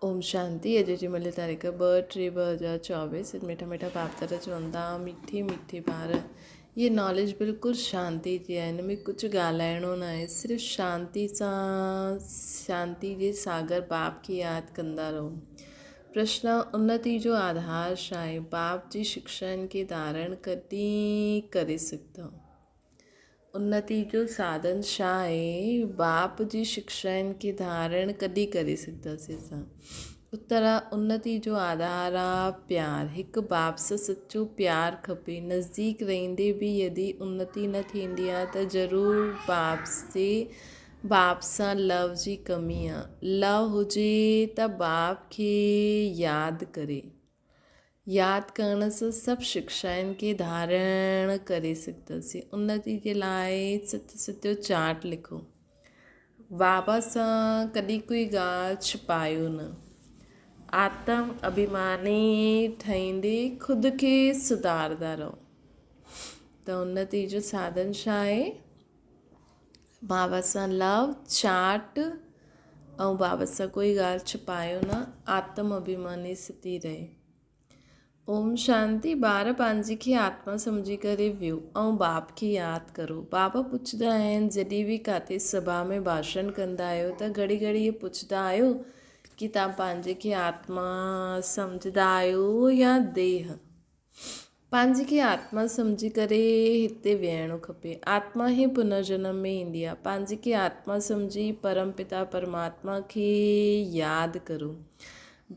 ओम शांति। अॼु जी मिली तारीख़ 2/3/2024। मिठा मिठा बाप चवंदा मीठी मीठी ॿार, ये नॉलेज बिल्कुलु शांती जी आहे। हिन में कुझु ॻाल्हाइणो न आहे, सिर्फ़ु शांती सां शांती जे सागर बाप खे यादि कंदा रहो। प्रश्न: उन्नति जो आधार छा आहे? बाप जी शिक्षाउनि खे धारण कॾहिं करे सघंदो? उन्नति जो साधन छा आहे? बाप जी शिक्षाउनि खे धारण कॾहिं करे सघंदासीं असां? उत्तर आहे, उन्नति जो आधार आहे प्यार। हिकु बाप सां सचो प्यार खपे। नज़दीक रहंदे बि यदि उन्नति न थींदी आहे त ज़रूरु बाप सां लव जी कमी आहे। लव हुजे त बाप खे यादि करे। यादि करण सां सभु शिक्षाउनि खे धारण करे सघंदासीं। उन्नति जे लाइ सत्य चार्ट लिखो। बाबा सां कॾहिं कोई ॻाल्हि छिपायो न। आत्म अभिमानी ठहींदे ख़ुदि खे सुधारंदा रहो। त उन्नति जो साधन छा आहे? बाबा सां लव चार्ट ऐं बाबा सां कोई ॻाल्हि छिपायो न। आत्म अभिमानी स्थिति रहे। ओम शांति। ॿार पंहिंजे खे आत्मा सम्झी करे वियो ऐं बाप खे यादि करो। बाबा पुछंदा आहिनि, जॾहिं बि किथे सभा में भाषण कंदा आहियो त घड़ी घड़ी इहे पुछंदा आहियो कि तव्हां पंहिंजे खे आत्मा सम्झंदा आहियो या देह? पंहिंजे खे आत्मा सम्झी करे हिते विहणो खपे। आत्मा ई पुनर्जन्म में ईंदी आहे। पंहिंजे खे आत्मा सम्झी परमपिता परमात्मा खे यादि करो।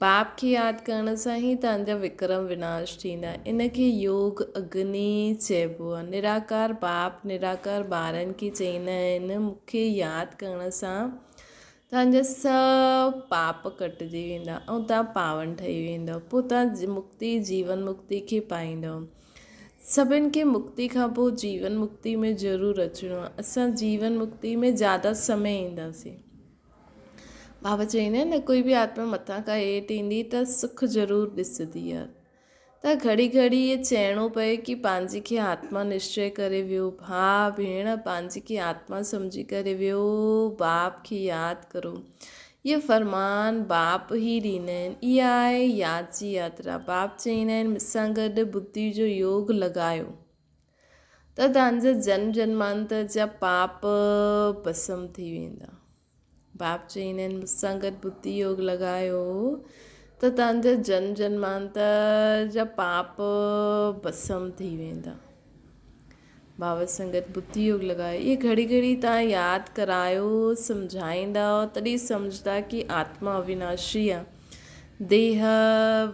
बाप खे यादि करण सां ई तव्हांजा विक्रम विनाश थींदा। इनखे योग अग्नि चइबो आहे। निराकार बाप निराकार ॿारनि खे चईंदा आहिनि, मूंखे यादि करण सां तव्हांजा सभु पाप कटिजी वेंदा ऐं तव्हां पावन ठही वेंदव। पोइ तव्हां मुक्ति जीवन मुक्ति खे पाईंदव। सभिनि खे मुक्ति खां पोइ जीवन मुक्ति में ज़रूरु अचिणो आहे। असां जीवन मुक्ति में ज़्यादा समय ईंदासीं। बाबा चईंदा आहिनि न, कोई बि आत्मा मथां खां हेठि ईंदी त सुख ज़रूरु ॾिसंदी आहे। त घड़ी घड़ी इहे चइणो पए कि पंहिंजे खे आत्मा निश्चय करे वियो। भाउ भेण, पंहिंजे खे आत्मा सम्झी करे वियो। बाप खे यादि करो। इहे फरमान बाप ई ॾींदा आहिनि। इहा आहे यादि जी यात्रा। बाप चईंदा आहिनि, मूंसां गॾु बुद्धि जो योग लॻायो त तव्हांजा जन्म जन्मांतर जा पाप भस्म थी वेंदा। बाप चईंदा आहिनि, मूंसां गॾु बुद्धि योग लॻायो त तव्हांजा जन्म जन्मांतर जा पाप भस्म थी वेंदा। बाबा सां गॾु बुद्धि योग लॻायो। इहे घड़ी घड़ी तव्हां यादि करायो, सम्झाईंदा तॾहिं सम्झंदा कि आत्मा अविनाशी आहे, देह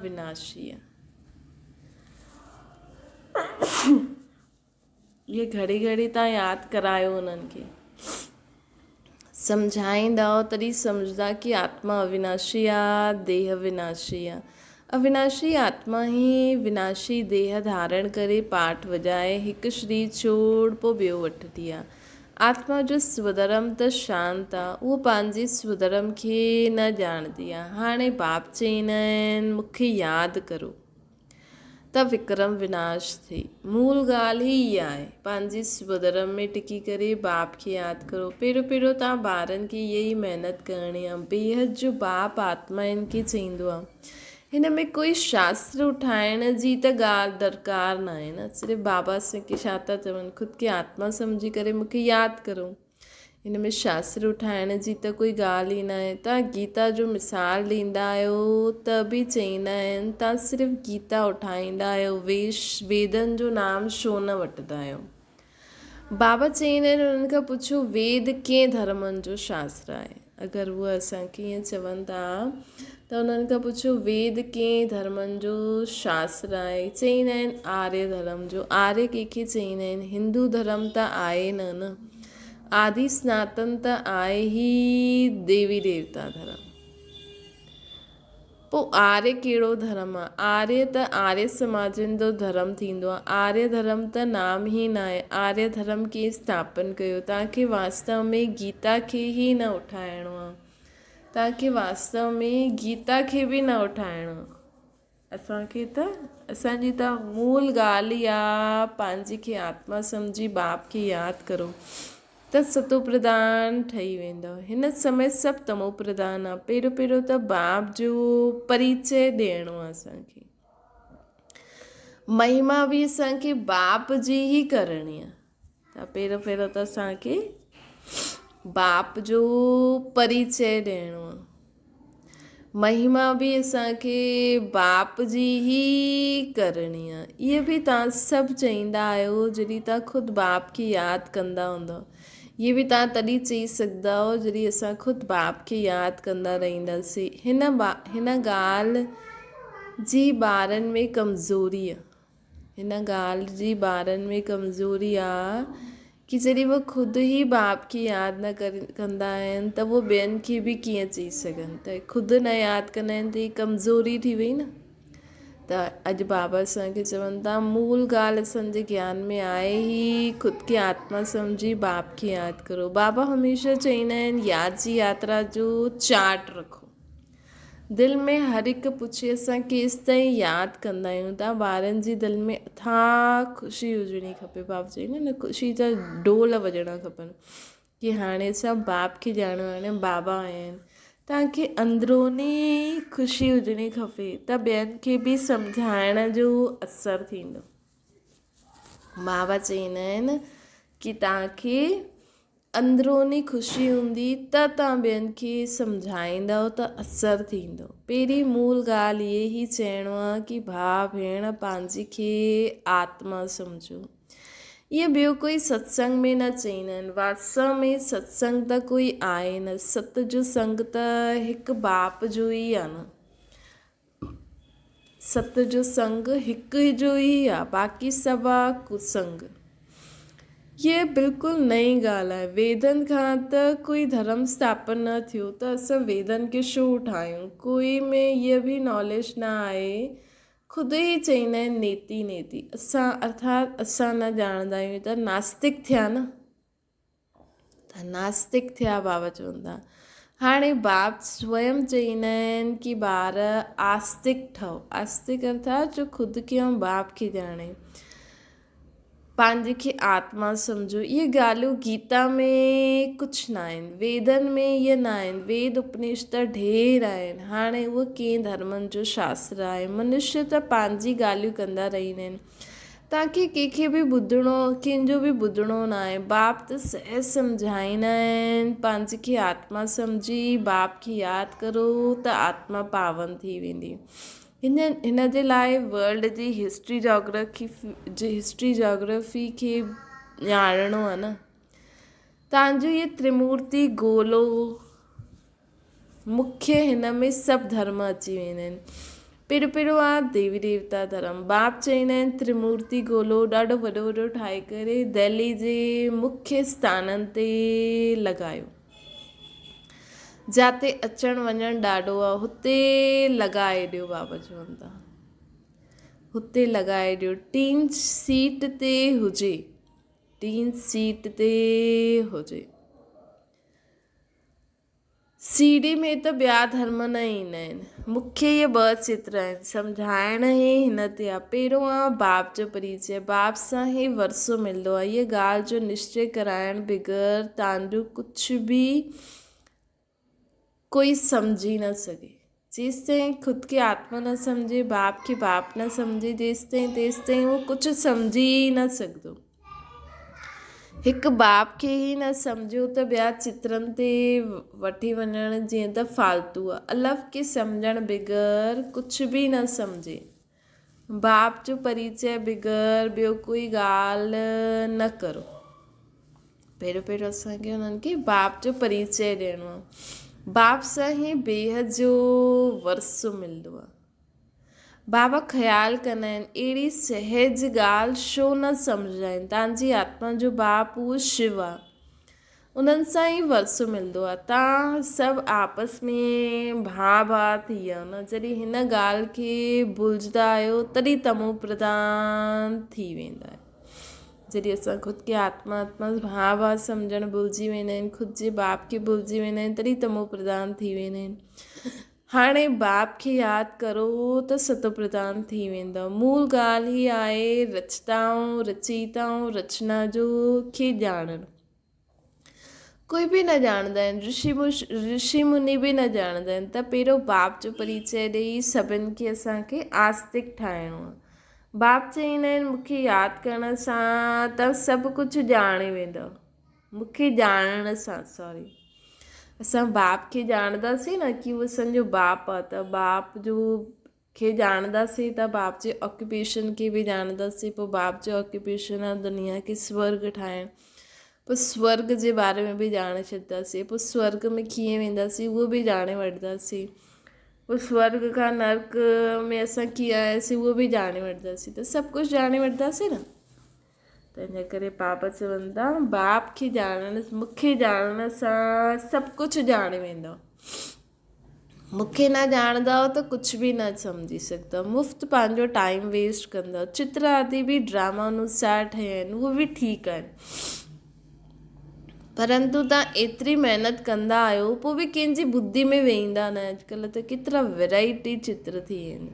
विनाशी आहे। इहे घड़ी घड़ी तव्हां यादि करायो उन्हनि खे, सम्झाईंदा तॾहिं सम्झंदा कि आत्मा अविनाशी आहे, देह विनाशी आहे। अविनाशी आत्मा ई विनाशी देह धारण करे पाठ वॼाए हिकु शरीर छोड़ पोइ ॿियो वठंदी आहे। आत्मा जो स्वधर्म त शांति आहे, उहो पंहिंजे स्वधर्म खे न ॼाणंदी आहे। हाणे बाप चईंदा आहिनि, मूंखे यादि करो त विक्रम विनाश थिए। मूल ॻाल्हि ई इहा आहे, पंहिंजे स्वधर्म में टिकी करे बाप खे यादि करो। पहिरियों तव्हां ॿारनि खे इहा ई महिनत करणी आहे। बेहद जो बाप आत्माउनि खे चईंदो आहे। हिन में कोई शास्त्र उठाइण जी त ॻाल्हि दरकार न आहे न। सिर्फ़ु बाबा असांखे छा था चवनि, ख़ुदि खे आत्मा सम्झी करे मूंखे यादि करो। हिन में शास्त्र उठाइण जी त कोई ॻाल्हि ई न आहे। तव्हां गीता जो मिसाल ॾींदा आहियो त बि चईंदा आहिनि, तव्हां सिर्फ़ु गीता उठाईंदा आहियो, वेदनि जो नाम छो न वठंदा आहियो? बाबा चईंदा आहिनि, उन्हनि खां पुछो, वेद कंहिं धर्मनि जो शास्त्र आहे? अगरि उहे असांखे ईअं चवनि था त उन्हनि खां पुछो, वेद कंहिं धर्मनि जो शास्त्र आहे? चईंदा आहिनि, आर्य धर्म जो। आर्य कंहिंखे चईंदा आहिनि? हिंदू धर्म त आहे न। आदि सनातन त आहे ई देवी देवता धर्म। पोइ आर्य कहिड़ो धर्म आहे? आर्य त आर्य समाजनि जो धर्म थींदो आहे। आर्य धर्म त नाम ई न आहे। आर्य धर्म खे स्थापन कयो। तव्हांखे वास्तव में गीता खे ई न उठाइणो आहे। तव्हांखे वास्तव में गीता खे बि न उठाइणो आहे। असांजी त मूल ॻाल्हि ई आहे, पंहिंजे खे आत्मा सम्झी बाप खे यादि करो त सतो प्रधान ठही वेंदव। हिन समय सभु तमो प्रधान आहे। पहिरियों त बाप जो परिचय ॾियणो आहे असांखे। महिमा बि असांखे बाप जी ई करणी आहे। त पहिरियों त असांखे बाप जो परिचय ॾियणो आहे। महिमा बि असांखे बाप जी ई करणी आहे। इहे बि तव्हां सभु चईंदा आहियो जॾहिं तव्हां ख़ुदि बाप खे यादि कंदा हूंदव। इहे बि तव्हां तॾहिं चई सघंदा हो जॾहिं असां ख़ुदि बाप खे यादि कंदा रहंदासीं। हिन ॻाल्हि जी ॿारनि में कमज़ोरी आहे। हिन ॻाल्हि जी ॿारनि में कमज़ोरी आहे कि जॾहिं वो ख़ुदि ई बाप खे यादि न कंदा आहिनि त वो ॿियनि खे बि कीअं चई सघनि। त ख़ुदि न यादि कंदा आहिनि त ही कमज़ोरी थी वई न। त अॼु बाबा असांखे चवनि था मूल ॻाल्हि असांजे ज्ञान में आहे ही ख़ुदि खे आत्मा सम्झी बाप खे यादि करो। बाबा हमेशह चईंदा आहिनि यादि जी यात्रा जो चार्ट रखो। दिलि में हर हिकु पुछे असां केसि ताईं यादि कंदा आहियूं था। ॿारनि जी दिलि में अथाह ख़ुशी हुजणी खपे। बाप चईंदा न ख़ुशी जा ढोल वॼणा खपनि कि हाणे सभु बाप खे ॼाणो हाणे बाबा आया आहिनि। तव्हांखे अंदरूनी ख़ुशी हुजणी खपे त ॿियनि खे बि सम्झाइण जो असरु थींदो। बाबा चईंदा आहिनि कि तव्हांखे अंदरूनी ख़ुशी हूंदी त तव्हां ॿियनि खे सम्झाईंदव त असरु थींदो। पहिरीं मूल ॻाल्हि इहे ई चइणो आहे कि भाउ भेण पंहिंजी खे आत्मा सम्झो। इहे ॿियो कोई सत्संग में न चईंदा आहिनि। वास्तव में सत्संग त कोई आहे न। सत जो संग त हिकु बाप जो ई आहे न। सत जो संग हिकु जो ई आहे, बाक़ी सभु आहे कुसंग। ये बिल्कुलु नई ॻाल्हि आहे। वेदनि खां त कोई धर्म स्थापन न थियो त असां वेदनि खे छो ठाहियूं। कोई में इहा बि नॉलेज न आहे। ख़ुदि ई चईंदा आहिनि नेति नेति। असां अर्थात असां न ॼाणंदा आहियूं त नास्तिक थिया न। त नास्तिक थिया बाबा चवंदा। हाणे बाप स्वयं चईंदा आहिनि कि ॿार आस्तिक ठहो। आस्तिक अर्थात जो ख़ुदि खे ऐं बाप खे ॼाणे। पंहिंजे खे आत्मा सम्झो। इहे ॻाल्हियूं गीता में कुझु न आहिनि। वेदनि में इहे न आहिनि। वेद उपनिषद ढेर आहिनि। हाणे उहो कंहिं धर्मनि जो शास्त्र आहे। मनुष्य त पंहिंजी ॻाल्हियूं कंदा रहंदा आहिनि। तव्हांखे कंहिंखे बि ॿुधणो कंहिंजो बि ॿुधणो न आहे। बाप त सहज सम्झाईंदा आहिनि पंहिंजे खे आत्मा सम्झी बाप खे यादि करो त आत्मा पावन थी वेंदी। हिन जे लाइ वर्ल्ड जी हिस्ट्री जोग्राफी खे ॼाणणो आहे न। तव्हांजो इहे त्रिमूर्ति गोलो मुख्य हिन में सभु धर्म अची वेंदा आहिनि। पहिरियों आहे देवी देवता धर्म। बाप चईंदा आहिनि त्रिमूर्ति गोलो ॾाढो वॾो ठाहे करे दिल्ली जे मुख्य स्थाननि ते लॻायो। जिते अचणु वञणु ॾाढो आहे हुते लॻाए ॾियो। बाबा चवनि था हुते लॻाए ॾियो। 3 सीट ते हुजे। 3 सीट ते हुजे। सीढ़ी में त ॿिया धर्म न ईंदा आहिनि। मूंखे इहे 2 चित्र आहिनि। सम्झाइण ई हिन ते आहे। पहिरियों आहे बाप जो परिचय। बाप सां ई वरसो मिलंदो आहे। इहा ॻाल्हि जो निश्चय कराइण बग़ैर तव्हांजो कुझु बि कोई सम्झी न सघे। जेसिताईं ख़ुदि खे आत्मा न सम्झे, बाप खे बाप न सम्झे, तेसिताईं उहो कुझु सम्झी न सघंदो। हिकु बाप खे ई न सम्झो त ॿिया चित्रनि ते वठी वञणु जीअं त फालतू आहे। अलफ़ खे सम्झण बग़ैर कुझु बि न सम्झे। बाप जो परिचय बग़ैर ॿियो कोई ॻाल्हि न करो। पहिरियों असांखे हुननि खे बाप जो परिचय ॾियणो आहे। बाप सां ई बेहद जो वरसो मिलंदो आहे। बाबा ख़्यालु कंदा आहिनि अहिड़ी सहज ॻाल्हि छो न सम्झाइनि। तव्हांजी आत्मा जो बाप उहो शिव आहे। उन्हनि सां ई वरसो मिलंदो आहे। तव्हां सभु आपस में भाउ थी विया न। जॾहिं हिन ॻाल्हि खे भुलिजंदा आहियो तॾहिं तमो प्रधान थी वेंदा आहियो। जॾहिं असां ख़ुदि खे आत्मा भाउ सम्झणु भुलिजी वेंदा आहिनि, ख़ुदि जे बाप खे भुलिजी वेंदा आहिनि, तॾहिं तमो प्रधान थी वेंदा आहिनि। हाणे बाप खे यादि करो त सतो प्रधान थी वेंदव। मूल ॻाल्हि ई आहे रचताऊं रचयिताऊं रचना जो खे ॼाणणु। कोई बि न ॼाणंदा आहिनि, ऋषि मुनि बि न ॼाणंदा आहिनि। त पहिरियों बाप जो परिचय ॾेई सभिनि खे असांखे आस्तिक ठाहिणो आहे। बाप चईंदा आहिनि मूंखे यादि करण सां त सभु कुझु ॼाणे वेंदव। मूंखे ॼाणण सां असां बाप खे ॼाणंदासीं न कि उहो असांजो बाप आहे, त बाप जो खे ॼाणंदासीं त बाप जे ऑक्यूपेशन खे बि ॼाणंदासीं। पोइ बाप जो ऑक्यूपेशन आहे दुनिया खे स्वर्ग ठाहिणु। पोइ स्वर्ग जे बारे में बि ॼाणे छॾंदासीं। पोइ स्वर्ग में कीअं वेंदासीं उहो बि ॼाणे वठंदासीं। पोइ स्वर्ग खां नर्क में असां कीअं आयासीं उहो बि ॼाणे वठंदासीं। त सभु कुझु ॼाणे वठंदासीं न। त इन करे पापा चवनि था बाप खे मूंखे ॼाणण सां सभु कुझु ॼाणे वेंदव। मूंखे न ॼाणंदव त कुझु बि न सम्झी सघंदव। मुफ़्त पंहिंजो टाइम वेस्ट कंदव। चित्र आदि बि ड्रामा अनुसार ठहिया आहिनि, उहे बि ठीकु आहिनि, परंतु तव्हां एतिरी महिनत कंदा आहियो पोइ बि कंहिंजी बुद्धि में वेहींदा न। अॼुकल्ह त केतिरा वैराइटी चित्र थी आहिनि।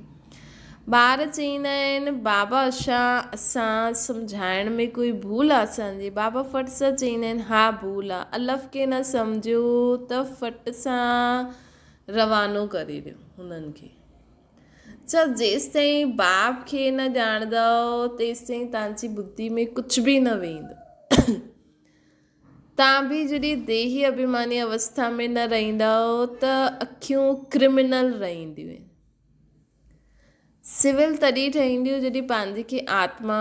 ॿार चईंदा आहिनि बाबा असां सम्झाइण में कोई भूल आहे असांजी? बाबा फट सां चईंदा आहिनि हा भूल आहे। अलफ़ खे न सम्झियो त फट सां रवानो करे ॾियो हुननि खे। जेसि ताईं बाप खे न ॼाणंदव तेसि ताईं तव्हांजी बुद्धि में कुझु बि न वेंदो। तव्हां बि जॾहिं देही अभिमानी अवस्था में न रहंदव त अखियूं क्रिमिनल रहंदियूं आहिनि। सिविल तॾहिं ठहींदियूं जॾहिं पंहिंजे खे आत्मा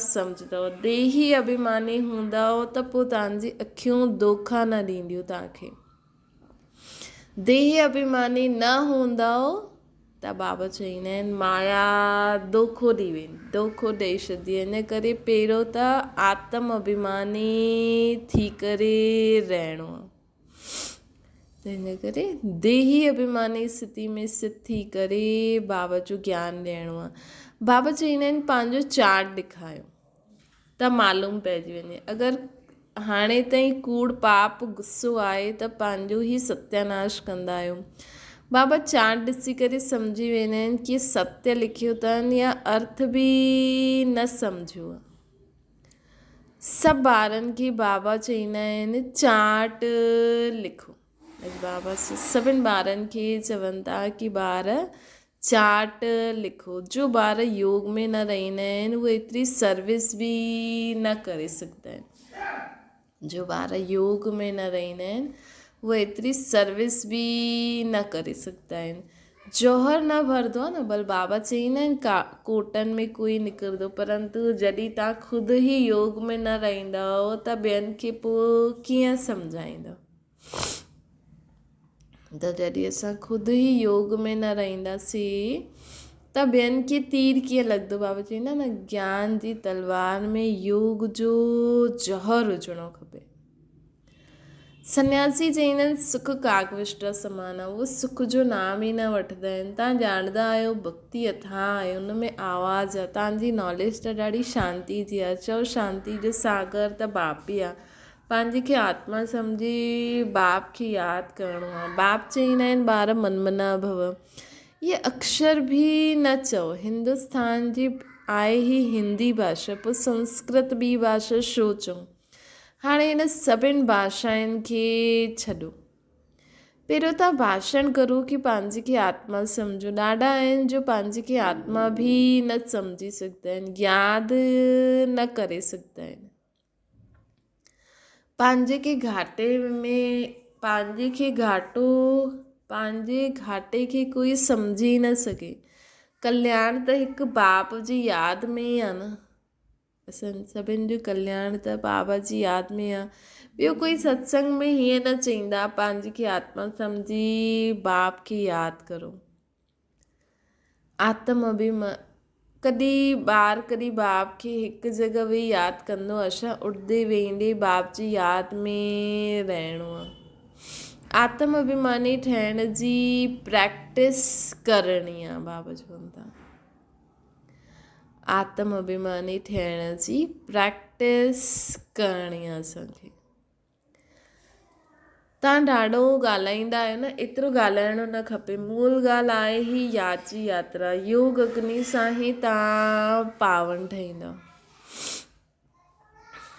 सम्झंदव। देही अभिमानी हूंदव त पोइ तव्हांजी अखियूं धोखा न ॾींदियूं तव्हांखे। देही अभिमानी न हूंदव त बाबा चईंदा आहिनि माया धोखो ॾेई छॾंदी। इन करे पहिरियों त आत्म अभिमानी थी करे रहणो आहे। त हिन करे देही अभिमानी स्थिति में स्थित थी करे बाबा जो ज्ञान ॾियणो आहे। बाबा चईंदा आहिनि पंहिंजो चार्ट ॾेखारियो त मालूम पइजी वञे। अगरि हाणे ताईं कूड़ पाप गुस्सो आहे त पंहिंजो ई सत्यानाश कंदा आहियो। बाबा चार्ट ॾिसी करे सम्झी वेंदा आहिनि कि सत्य लिखियो अथनि या अर्थ बि न सम्झियो आहे। सभु ॿारनि खे बाबा चईंदा आहिनि चार्ट लिखो। बाबा सभिनि ॿारनि खे चवनि था कि ॿार चार्ट लिखो। जो ॿार योग में न रहंदा आहिनि उहे एतिरी सर्विस बि न करे सघंदा आहिनि। जो ॿार योग में न रहंदा आहिनि उहे एतिरी सर्विस बि न करे सघंदा आहिनि। जौहर न भरंदो आहे न, बल बाबा चईंदा आहिनि कोटनि में कोई निकिरंदो, परंतु जॾहिं तव्हां ख़ुदि ई योग में न रहंदव त ॿियनि खे पोइ कीअं सम्झाईंदव। त जॾहिं असां ख़ुदि ई योग में न रहंदासीं त ॿियनि खे तीर कीअं लॻंदो। बाबा चईंदा न ज्ञान जी तलवार में योग जो जौहर हुजणो खपे। सन्यासी चईंदा आहिनि सुख कागविष्ट समान आहे। उहो सुख जो नाम ई न वठंदा आहिनि। तव्हां ॼाणंदा आहियो भक्ति अथाह आहे, हुन में आवाज़ आहे। तव्हांजी नॉलेज त ॾाढी शांती जी आहे। चओ शांती जो सागर त बाप ई आहे। पंहिंजे खे आत्मा सम्झी बाप खे यादि करिणो आहे। बाप चईंदा आहिनि ॿार मनमना भव। इहे अक्षर बि न चओ। हिंदुस्तान जी आहे ई हिंदी भाषा, पोइ संस्कृत ॿी भाषा छो चऊं। हाणे हिन सभिनि भाषाउनि खे छॾो। पहिरियों तव्हां भाषण करो कि पंहिंजे खे आत्मा सम्झो। ॾाढा आहिनि जो पंहिंजे खे आत्मा बि न सम्झी सघंदा आहिनि, यादि न करे सघंदा आहिनि। पंहिंजे घाटे खे कोई सम्झी न सघे। कल्याण त हिकु बाप जी यादि में ई आहे न। असां सभिनि जो कल्याण त बाबा जी यादि में आहे। ॿियो कोई सत्संग में हीअं न चईंदा पंहिंजे खे आत्मा सम्झी बाप खे यादि करो। कॾहिं बाप खे हिकु जॻह वेही यादि कंदो। असां उठंदे वेंदे बाप जी यादि में रहणो आहे। आत्म अभिमानी ठहिण जी प्रैक्टिस करणी आहे। बाबा चवनि था आत्म अभिमानी ठहिण जी प्रैक्टिस करणी आहे असांखे। तव्हां ॾाढो ॻाल्हाईंदा आहियो न, एतिरो ॻाल्हाइणो न खपे। मूल ॻाल्हि आहे ही यादि जी यात्रा। योग अग्नि सां ई तव्हां पावन ठहींदव।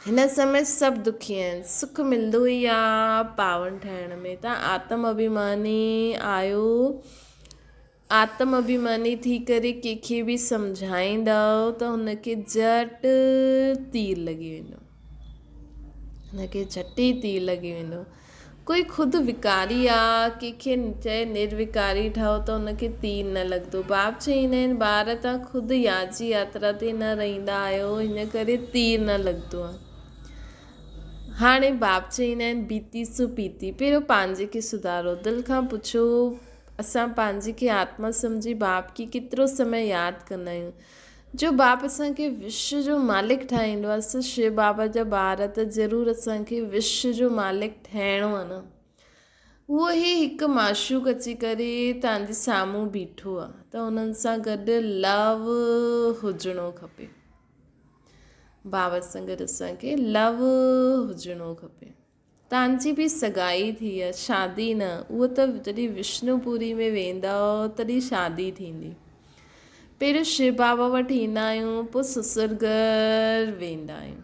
हिन समय सभु दुखी आहिनि, सुख मिलंदो ई आहे पावन ठहिण में। तव्हां आत्म अभिमानी आहियो, आत्म अभिमानी थी करे कंहिंखे बि सम्झाईंदव त हुनखे झटि तीर लॻी वेंदो, हुनखे झटि ई तीर लॻी वेंदो। कोई ख़ुदि विकारी आहे, कंहिंखे चए निर्विकारी ठहो त हुनखे तीर न लॻंदो। बाप चईंदा आहिनि ॿार तव्हां ख़ुदि याजी यात्रा ते न रहंदा आहियो, हिन करे तीर न लॻंदो आहे। हाणे बाप चईंदा आहिनि बीती सु पीती, पहिरियों पंहिंजे खे सुधारो। दिलि खां पुछो, असां पंहिंजे खे आत्मा सम्झी बाप खे केतिरो समय यादि कंदा आहियूं। जो बाप असांखे विश्व जो मालिक ठाहींदो आहे, असां शिव बाबा जा ॿार त ज़रूरु असांखे विश्व जो मालिक ठहिणो आहे न। उहो ई हिकु माशूक अची करे तव्हांजे साम्हूं बीठो आहे त हुननि सां गॾु लव हुजिणो खपे। बाबा सां गॾु असांखे लव हुजिणो खपे। तव्हांजी बि सगाई थी आहे, शादी न, उहो त जॾहिं विष्णुपुरी में वेंदव तॾहिं शादी थींदी। पहिरियों शिव बाबा वटि ईंदा आहियूं, पोइ ससुर घर वेंदा आहियूं।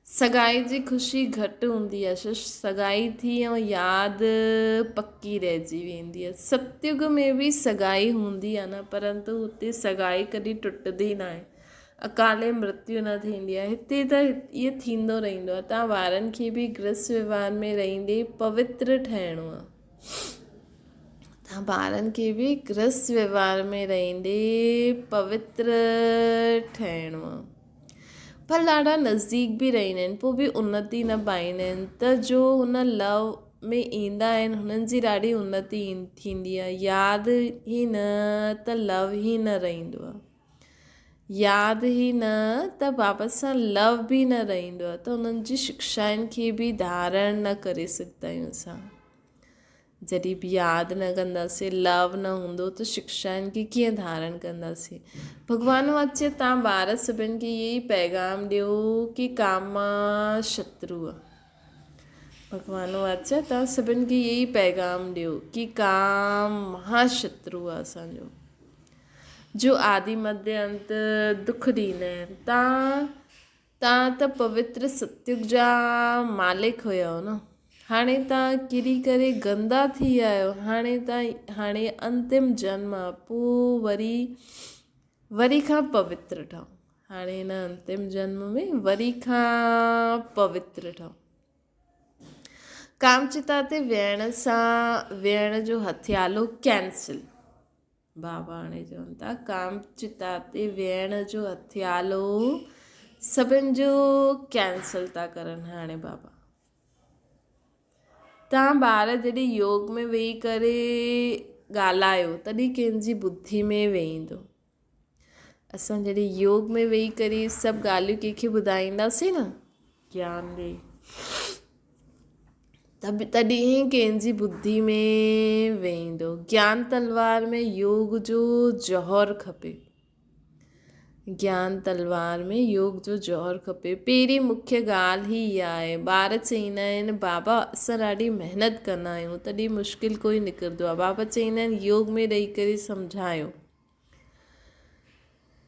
सगाई जी ख़ुशी घटि हूंदी आहे, छो सगाई थी ऐं यादि पकी रहिजी वेंदी आहे। सतयुग में बि सगाई हूंदी आहे न, परंतु हुते सगाई कॾहिं टुटंदी न आहे, अकाले मृत्यु न थींदी आहे। हिते त इहो थींदो रहंदो आहे। तव्हां ॿारनि खे बि गृहस्थ व्यवहार में रहंदे पवित्र ठहिणो आहे। तव्हां ॿारनि खे बि गृहस्थ व्यवहार में रहंदे पवित्र ठहिणो आहे। पर ॾाढा नज़दीक बि रहंदा आहिनि, पोइ बि उन्नति न पाईंदा आहिनि, त जो हुन लव में ईंदा आहिनि हुननि जी ॾाढी उन्नति थींदी आहे। यादि ई न त लव ई न रहंदो आहे, यादि ई न त बाबा सां लव बि न रहंदो आहे, त उन्हनि जी शिक्षाउनि खे बि धारण न करे सघंदा आहियूं असां। जॾहिं बि यादि न कंदासीं, लव न हूंदो, त शिक्षाउनि खे कीअं धारण कंदासीं। भॻवान वाच्य तव्हां ॿार सभिनि खे इहे ई पैगाम ॾियो कि कामा शत्रु आहे। भॻवान वाच्य तव्हां सभिनि खे इहे ई पैगाम ॾियो कि काम महाशत्रु आहे असांजो, जो आदि मध्य अंत दुख ॾींदा आहिनि। तव्हां त पवित्र सतयुग जा मालिक हुयव न, हाणे तव्हां किरी करे गंदा थी आहियो। हाणे अंतिम जन्म आहे, पोइ वरी खां पवित्र ठहो। हाणे हिन अंतिम जन्म में वरी खां पवित्र ठहो। कामचिता ते वेहण जो हथियालो कैंसिल। बाबा हाणे चवनि था कामचिता ते वेहण जो हथियालो सभिनि जो कैंसिल था करनि। हाणे बाबा तव्हां ॿार जॾहिं योग में वेही करे ॻाल्हायो तॾहिं कंहिंजी बुद्धि में वेहींदो। असां जॾहिं योग में वेही करे सभु ॻाल्हियूं कंहिंखे ॿुधाईंदासीं न ज्ञान ॾेई, तॾहिं ई कंहिंजी बुद्धि में वेहींदो। ज्ञान तलवार में योग जो जौहर खपे, ज्ञान तलवार में योग जो जौहर खपे। पहिरीं मुख्य ॻाल्हि ई इहा आहे। ॿार चईंदा आहिनि बाबा असां ॾाढी महिनत कंदा आहियूं तॾहिं मुश्किल कोई निकिरंदो आहे। बाबा चईंदा आहिनि योग में रही करे सम्झायो,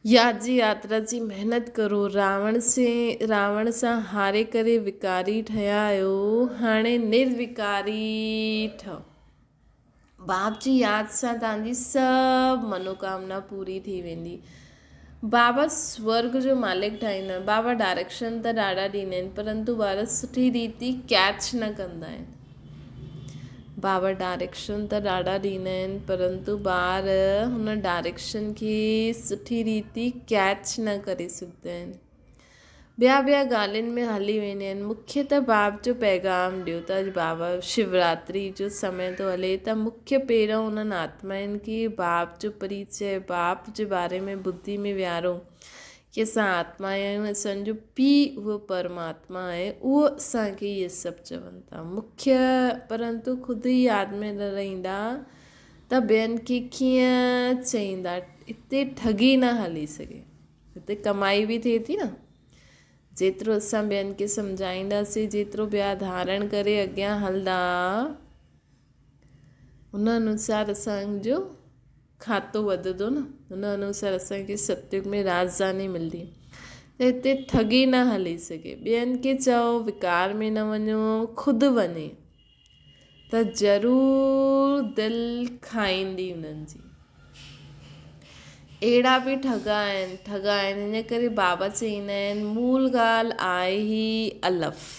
याजी यात्रा जी महिनत करो। रावण सां हारे करे विकारी ठहिया आहियो, हाणे निर्विकारी ठहो। बाप जी यादि सां तव्हांजी सभु मनोकामना पूरी थी वेंदी। बाबा स्वर्ग जो मालिक ठाहींदा आहिनि। बाबा डायरेक्शन त ॾाढा ॾींदा आहिनि, परंतु ॿार सुठी रीति कैच न कंदा आहिनि। बाबा डायरेक्शन त ॾाढा ॾींदा आहिनि, परंतु ॿार हुन डायरेक्शन खे सुठी रीति कैच न करे सघंदा आहिनि, ॿिया ॻाल्हियुनि में हली वेंदा आहिनि। मुख्य त बाप जो पैगाम ॾियो त अॼु बाबा शिवरात्रि जो समय थो हले, त मुख्य पहिरियों उन्हनि आत्माउनि खे बाप जो परिचय, बाप जे बारे में बुद्धि में विहारो कि असां आत्मा आहियूं, असांजो पीउ उहो परमात्मा आहे, उहो असांखे इहे सभु चवनि था मुख्य। परंतु ख़ुदि ई यादि में न रहंदा त ॿियनि खे कीअं चईंदा। हिते ठगी न हली सघे, हिते कमाई बि थिए थी न। जेतिरो असां ॿियनि खे सम्झाईंदासीं, जेतिरो ॿिया धारण करे अॻियां हलंदा, हुन अनुसार असांजो खातो वधंदो न, हुन अनुसार असांखे सतयुग में राजधानी मिलंदी। त हिते ठगी न हली सघे। ॿियनि खे चओ विकार में न वञो, ख़ुदि वञे त ज़रूरु दिलि खाईंदी उन्हनि जी। अहिड़ा बि ठगा आहिनि। हिन करे बाबा चईंदा आहिनि मूल ॻाल्हि आहे ई अलफ़।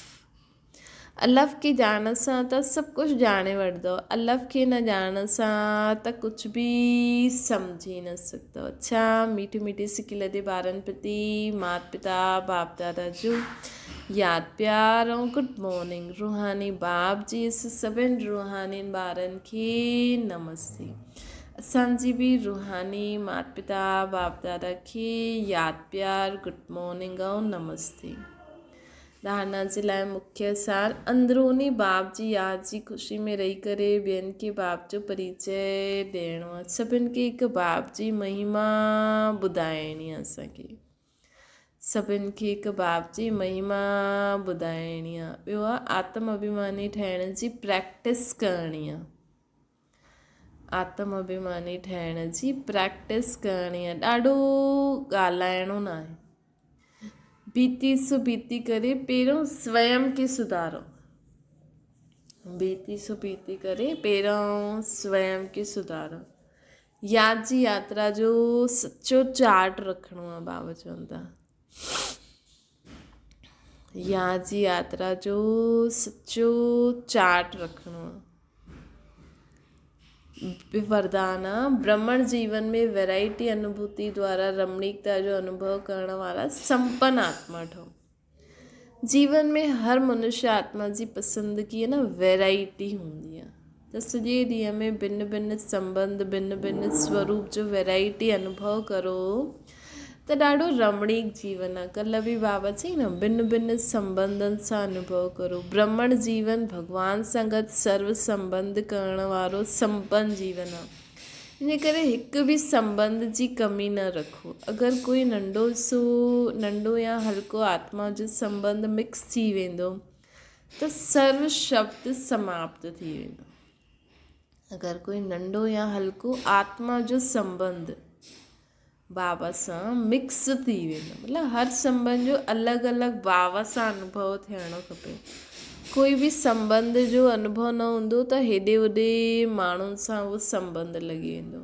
अलफ़ खे ॼाण सां त सभु कुझु ॼाणे वठंदव, अलफ़ खे न ॼाण सां त कुझु बि सम्झी न सघंदव। अच्छा, मीठे मीठे सिकी लधे ॿारनि प्रति माता पिता बाप दादा जो यादि प्यार ऐं गुड मॉर्निंग। रूहानी बाप जी सभिनि रूहानी ॿारनि खे नमस्ते। असांजी बि रूहानी माता पिता बाप दादा खे यादि प्यार गुड मॉर्निंग ऐं नमस्ते। धारणा जे लाइ मुख्य सार अंदरूनी बाप जी यादि जी ख़ुशी में रही करे ॿियनि खे बाप जो परिचय ॾियणो आहे। सभिनि खे हिकु बाप जी महिमा ॿुधाइणी आहे। असांखे सभिनि खे हिकु बाप जी महिमा ॿुधाइणी आहे। ॿियो आहे आत्म अभिमानी ठहिण जी प्रैक्टिस करणी आहे। आत्म अभिमानी ठहिण जी प्रैक्टिस करणी आहे। ॾाढो ॻाल्हाइणो न आहे। बीती सो बीती करे पहिरों स्वयं खे सुधारो। बीती सो बीती करे पहिरों स्वयं खे सुधारो। यादि जी यात्रा जो सचो चार्ट रखिणो आहे। बाबा चवंदा यादि जी यात्रा जो सचो चार्ट रखिणो आहे। वरदान ब्रह्मण जीवन में वैरायटी अनुभूति द्वारा रमणीकता जो अनुभव करण वारा संपन्न आत्मा ठहो। जीवन में हर मनुष्य आत्मा जी पसंदगी है ना वैरायटी हूंदी आहे। त सॼे ॾींहं में भिन्न भिन्न संबंध भिन्न भिन्न स्वरूप जो वैरायटी अनुभव करो त ॾाढो रमणीक जीवन आहे। कल्ह बि बाबा चई न भिन्न भिन्न संबंधनि सां अनुभव करो। ब्रह्मण जीवन भॻवान सां गॾु सर्व संबंध करण वारो संपन्न जीवन आहे। इन करे हिकु बि संबंध जी कमी न रखो। अगरि कोई नंढो या हल्को आत्मा जो संबंध मिक्स थी वेंदो त सर्व शब्द समाप्त थी वेंदो। अगरि कोई नंढो या हल्को आत्मा जो संबंध बाबा सां मिक्स थी वेंदो, मतिलबु हर संबंध जो अलॻि अलॻि बाबा सां अनुभव थियणो खपे। कोई बि संबंध जो अनुभव न हूंदो त हेॾे होॾे माण्हुनि सां उहो संबंध लॻी वेंदो।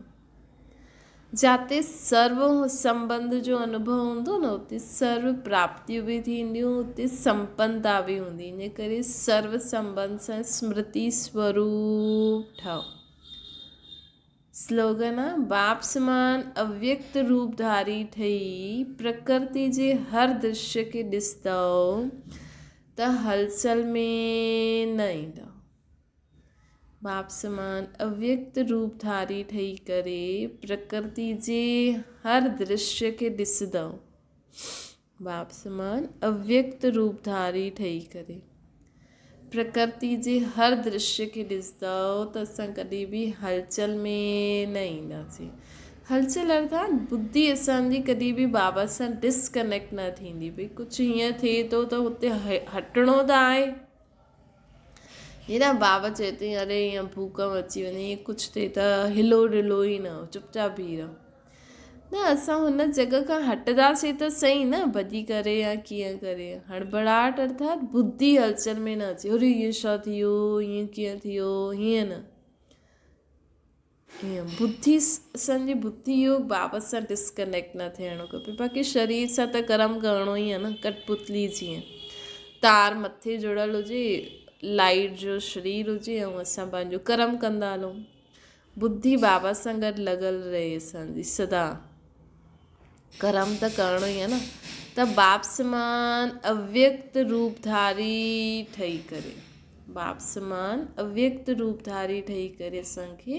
जिते सर्व संबंध जो अनुभव हूंदो न उते सर्व प्राप्तियूं बि थींदियूं, उते संपन्नता बि हूंदी। इन करे सर्व संबंध सां स्मृति स्वरूप ठहो। स्लोगन आहे बाप समान अव्यक्त रूप धारी ठही प्रकृति जे हर दृश्य खे ॾिसंदव त हलचल में न ईंदव। बाप समान अव्यक्त रूप धारी ठही करे प्रकृति जे हर दृश्य खे ॾिसंदव। बाप समान अव्यक्त रूप धारी ठही करे प्रकृति जे हर दृश्य खे ॾिसंदव त असां कॾहिं बि हलचल में न ईंदासीं। हलचल अर्थात बुद्धि असांजी कॾहिं बि बाबा सां डिस्कनेक्ट न थींदी। भई कुझु हीअं थिए थो त हुते हटिणो त आहे। हेॾा बाबा चए थी अरे हीअं भूकंप अची वञे, हीअं कुझु थिए त हिलो ढिलो ई न, चुपचाप बीह रहो। न असां हुन जॻह खां हटंदासीं त सही न, भॼी करे या कीअं करे। हड़बड़ाहट अर्थात बुद्धि हलचल में न अचे। अरे हीअं छा थियो, हीअं कीअं थियो, हीअं न। हीअं बुद्धि असांजी बुद्धि योग बाबा सां डिस्कनेक्ट न थियणो खपे। बाक़ी शरीर सां त कर्म करिणो ई आहे न। कठपुतली जीअं तार मथे जुड़ल हुजे, लाइट जो शरीर हुजे ऐं असां पंहिंजो कर्म कंदा हलूं। बुद्धि बाबा सां गॾु लॻल रहे असांजी सदा। कर्म त करिणो ई आहे न। त बाप समान अव्यक्त रूप धारी ठही करे, बाप समान अव्यक्त रूप धारी ठही करे असांखे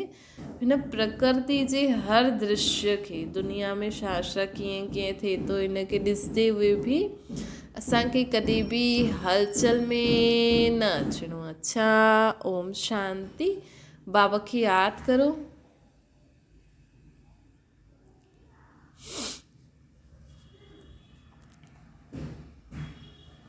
हिन प्रकृति जे हर दृश्य खे, दुनिया में छा छा कीअं कीअं थिए थो हिनखे ॾिसंदे हुए बि असांखे कॾहिं बि हलचल में न अचिणो आहे। अच्छा, ओम शांति। बाबा खे यादि करो।